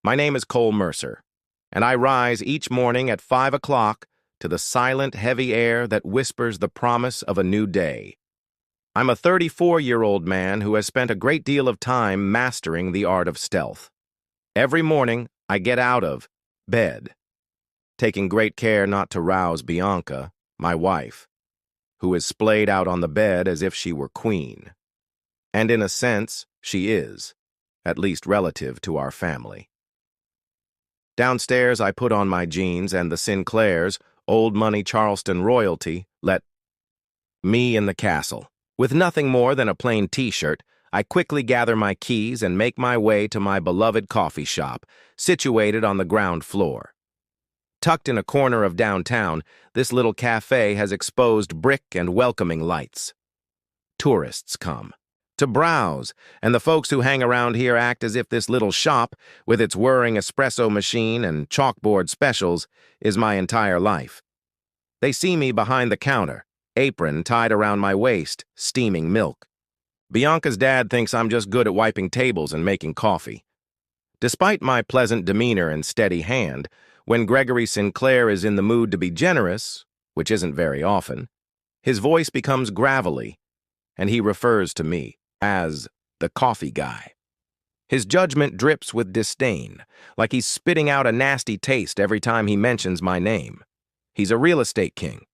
My name is Cole Mercer, and I rise each morning at 5 o'clock to the silent, heavy air that whispers the promise of a new day. I'm a 34-year-old man who has spent a great deal of time mastering the art of stealth. Every morning, I get out of bed, taking great care not to rouse Bianca, my wife, who is splayed out on the bed as if she were queen. And in a sense, she is, at least relative to our family. Downstairs, I put on my jeans, and the Sinclairs, old money Charleston royalty, let me in the castle. With nothing more than a plain t-shirt, I quickly gather my keys and make my way to my beloved coffee shop, situated on the ground floor. Tucked in a corner of downtown, this little cafe has exposed brick and welcoming lights. Tourists come to browse, and the folks who hang around here act as if this little shop, with its whirring espresso machine and chalkboard specials, is my entire life. They see me behind the counter, apron tied around my waist, steaming milk. Bianca's dad thinks I'm just good at wiping tables and making coffee. Despite my pleasant demeanor and steady hand, when Gregory Sinclair is in the mood to be generous, which isn't very often, his voice becomes gravelly, and he refers to me as the coffee guy. His judgment drips with disdain, like he's spitting out a nasty taste every time he mentions my name. He's a real estate king,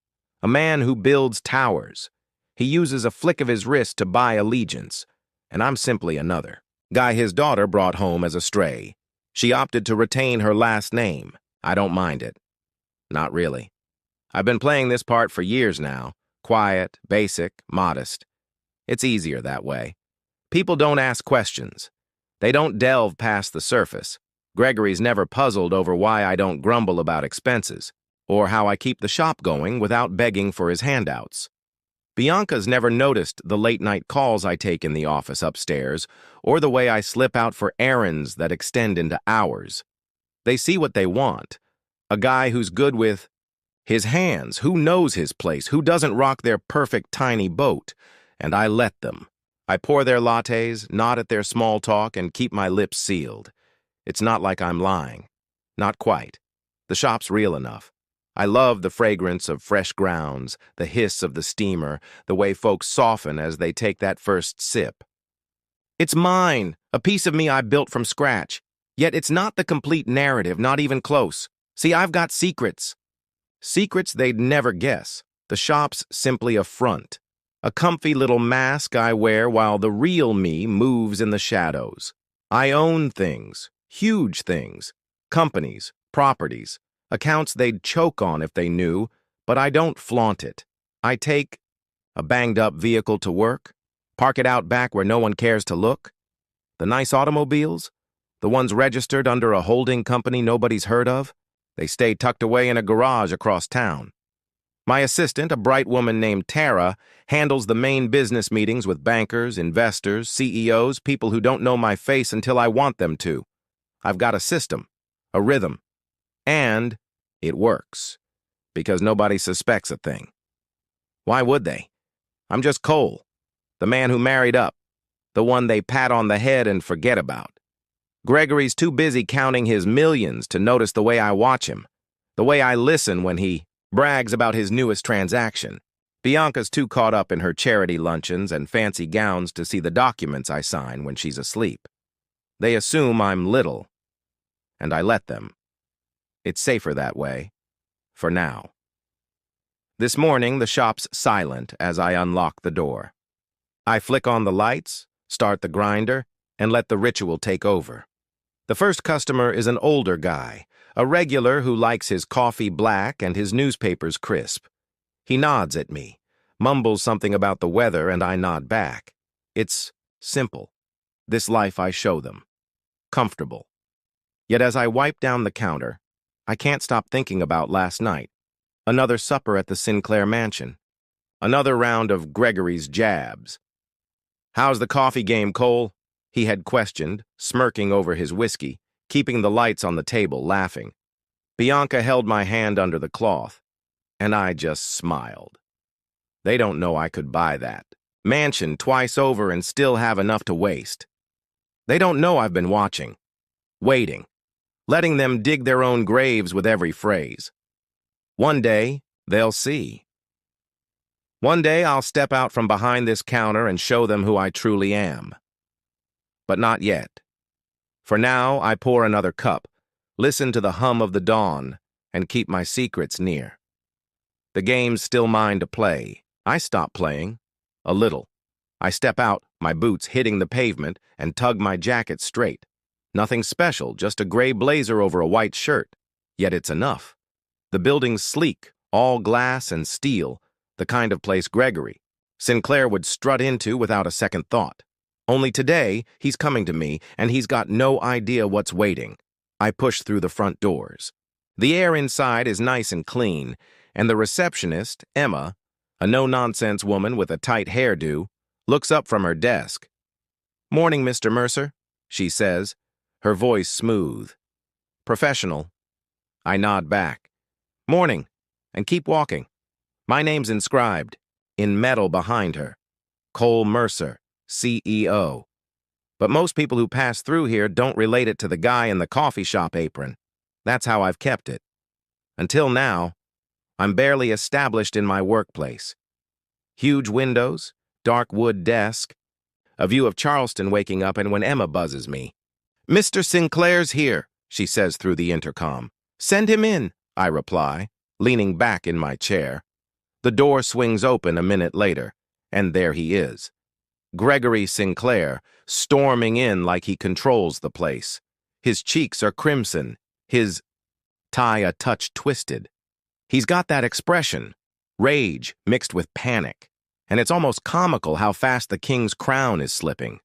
a man who builds towers. He uses a flick of his wrist to buy allegiance, and I'm simply another guy his daughter brought home as a stray. She opted to retain her last name. I don't mind it. Not really. I've been playing this part for years now. Quiet, basic, modest. It's easier that way. People don't ask questions. They don't delve past the surface. Gregory's never puzzled over why I don't grumble about expenses, or how I keep the shop going without begging for his handouts. Bianca's never noticed the late-night calls I take in the office upstairs, or the way I slip out for errands that extend into hours. They see what they want. A guy who's good with his hands, who knows his place, who doesn't rock their perfect tiny boat. And I let them. I pour their lattes, nod at their small talk, and keep my lips sealed. It's not like I'm lying. Not quite. The shop's real enough. I love the fragrance of fresh grounds, the hiss of the steamer, the way folks soften as they take that first sip. It's mine, a piece of me I built from scratch. Yet it's not the complete narrative, not even close. See, I've got secrets. Secrets they'd never guess. The shop's simply a front. A comfy little mask I wear while the real me moves in the shadows. I own things, huge things, companies, properties, accounts they'd choke on if they knew, but I don't flaunt it. I take a banged-up vehicle to work, park it out back where no one cares to look. The nice automobiles, the ones registered under a holding company nobody's heard of, they stay tucked away in a garage across town. My assistant, a bright woman named Tara, handles the main business meetings with bankers, investors, CEOs, people who don't know my face until I want them to. I've got a system, a rhythm, and it works, because nobody suspects a thing. Why would they? I'm just Cole, the man who married up, the one they pat on the head and forget about. Gregory's too busy counting his millions to notice the way I watch him, the way I listen when he brags about his newest transaction. Bianca's too caught up in her charity luncheons and fancy gowns to see the documents I sign when she's asleep. They assume I'm little, and I let them. It's safer that way, for now. This morning, the shop's silent as I unlock the door. I flick on the lights, start the grinder, and let the ritual take over. The first customer is an older guy, a regular who likes his coffee black and his newspapers crisp. He nods at me, mumbles something about the weather, and I nod back. It's simple. This life I show them. Comfortable. Yet as I wipe down the counter, I can't stop thinking about last night. Another supper at the Sinclair mansion. Another round of Gregory's jabs. "How's the coffee game, Cole?" he had questioned, smirking over his whiskey, keeping the lights on the table, laughing. Bianca held my hand under the cloth, and I just smiled. They don't know I could buy that mansion twice over and still have enough to waste. They don't know I've been watching, waiting, letting them dig their own graves with every phrase. One day, they'll see. One day, I'll step out from behind this counter and show them who I truly am. But not yet. For now, I pour another cup, listen to the hum of the dawn, and keep my secrets near. The game's still mine to play. I stop playing. A little. I step out, my boots hitting the pavement, and tug my jacket straight. Nothing special, just a gray blazer over a white shirt. Yet it's enough. The building's sleek, all glass and steel, the kind of place Gregory, Sinclair would strut into without a second thought. Only today, he's coming to me, and he's got no idea what's waiting. I push through the front doors. The air inside is nice and clean, and the receptionist, Emma, a no-nonsense woman with a tight hairdo, looks up from her desk. "Morning, Mr. Mercer," she says, her voice smooth. Professional. I nod back. "Morning, and keep walking." My name's inscribed, in metal behind her. Cole Mercer, CEO. But most people who pass through here don't relate it to the guy in the coffee shop apron. That's how I've kept it. Until now, I'm barely established in my workplace. Huge windows, dark wood desk, a view of Charleston waking up, and when Emma buzzes me. "Mr. Sinclair's here," she says through the intercom. "Send him in," I reply, leaning back in my chair. The door swings open a minute later, and there he is. Gregory Sinclair, storming in like he controls the place. His cheeks are crimson, his tie a touch twisted. He's got that expression, rage mixed with panic, and it's almost comical how fast the king's crown is slipping.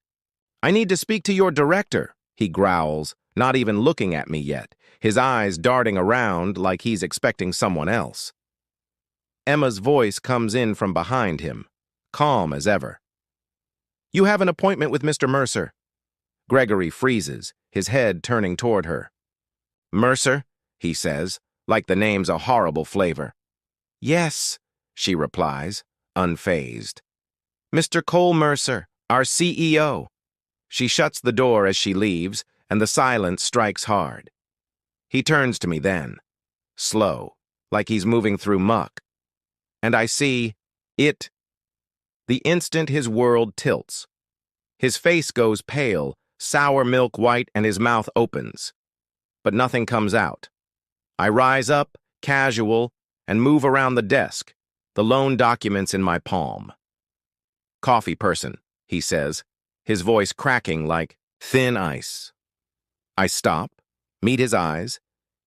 "I need to speak to your director," he growls, not even looking at me yet, his eyes darting around like he's expecting someone else. Emma's voice comes in from behind him, calm as ever. "You have an appointment with Mr. Mercer." Gregory freezes, his head turning toward her. "Mercer?" he says, like the name's a horrible flavor. "Yes," she replies, unfazed. "Mr. Cole Mercer, our CEO." She shuts the door as she leaves, and the silence strikes hard. He turns to me then, slow, like he's moving through muck. And I see it. The instant his world tilts. His face goes pale, sour milk white, and his mouth opens. But nothing comes out. I rise up, casual, and move around the desk, the loan documents in my palm. "Coffee person," he says, his voice cracking like thin ice. I stop, meet his eyes,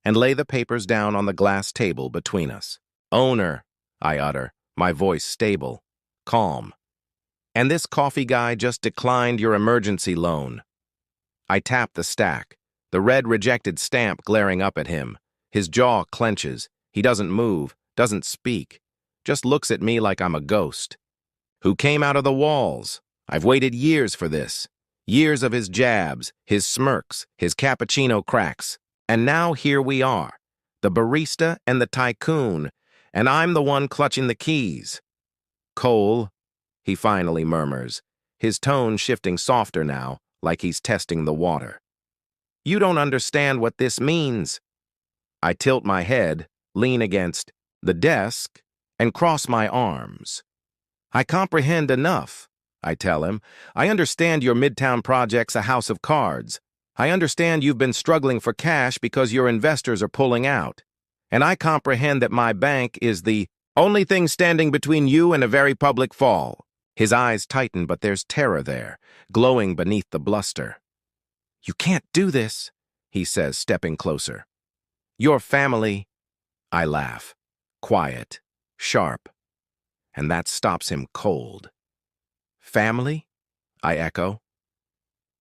and lay the papers down on the glass table between us. "Owner," I utter, my voice stable, calm. "And this coffee guy just declined your emergency loan." I tap the stack, the red rejected stamp glaring up at him. His jaw clenches. He doesn't move, doesn't speak, just looks at me like I'm a ghost. "Who came out of the walls? I've waited years for this. Years of his jabs, his smirks, his cappuccino cracks. And now here we are, the barista and the tycoon, and I'm the one clutching the keys." "Cole," he finally murmurs, his tone shifting softer now, like he's testing the water. "You don't understand what this means." I tilt my head, lean against the desk, and cross my arms. "I comprehend enough," I tell him. "I understand your Midtown project's a house of cards. I understand you've been struggling for cash because your investors are pulling out. And I comprehend that my bank is the only thing standing between you and a very public fall." His eyes tighten, but there's terror there, glowing beneath the bluster. "You can't do this," he says, stepping closer. "Your family—" I laugh, quiet, sharp, and that stops him cold. "Family?" I echo.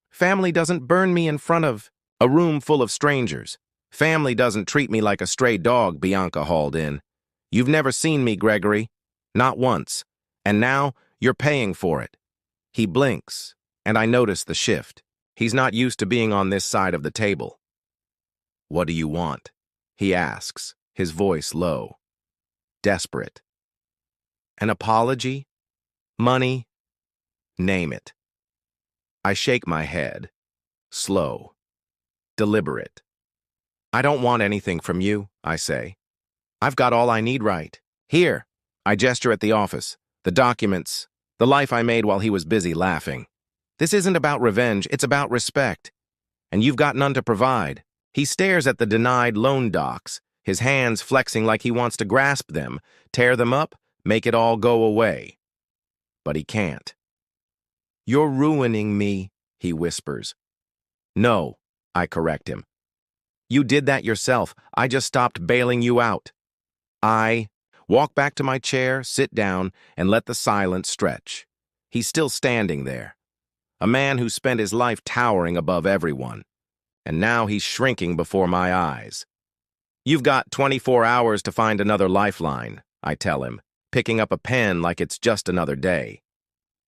"Family doesn't burn me in front of a room full of strangers. Family doesn't treat me like a stray dog," Bianca hauled in. "You've never seen me, Gregory. Not once. And now you're paying for it." He blinks, and I notice the shift. He's not used to being on this side of the table. "What do you want?" he asks, his voice low. Desperate. "An apology? Money? Name it." I shake my head. Slow. Deliberate. I don't want anything from you, I say. I've got all I need right. Here, I gesture at the office, the documents, the life I made while he was busy laughing. This isn't about revenge, it's about respect. And you've got none to provide. He stares at the denied loan docs, his hands flexing like he wants to grasp them, tear them up, make it all go away. But he can't. You're ruining me, he whispers. No, I correct him. You did that yourself. I just stopped bailing you out. I walk back to my chair, sit down, and let the silence stretch. He's still standing there. A man who spent his life towering above everyone. And now he's shrinking before my eyes. You've got 24 hours to find another lifeline, I tell him, picking up a pen like it's just another day.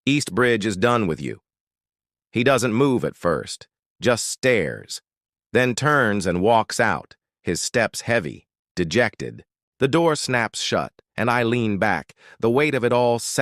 Eastbridge is done with you. He doesn't move at first, just stares, then turns and walks out, his steps heavy, dejected. The door snaps shut, and I lean back, the weight of it all settling.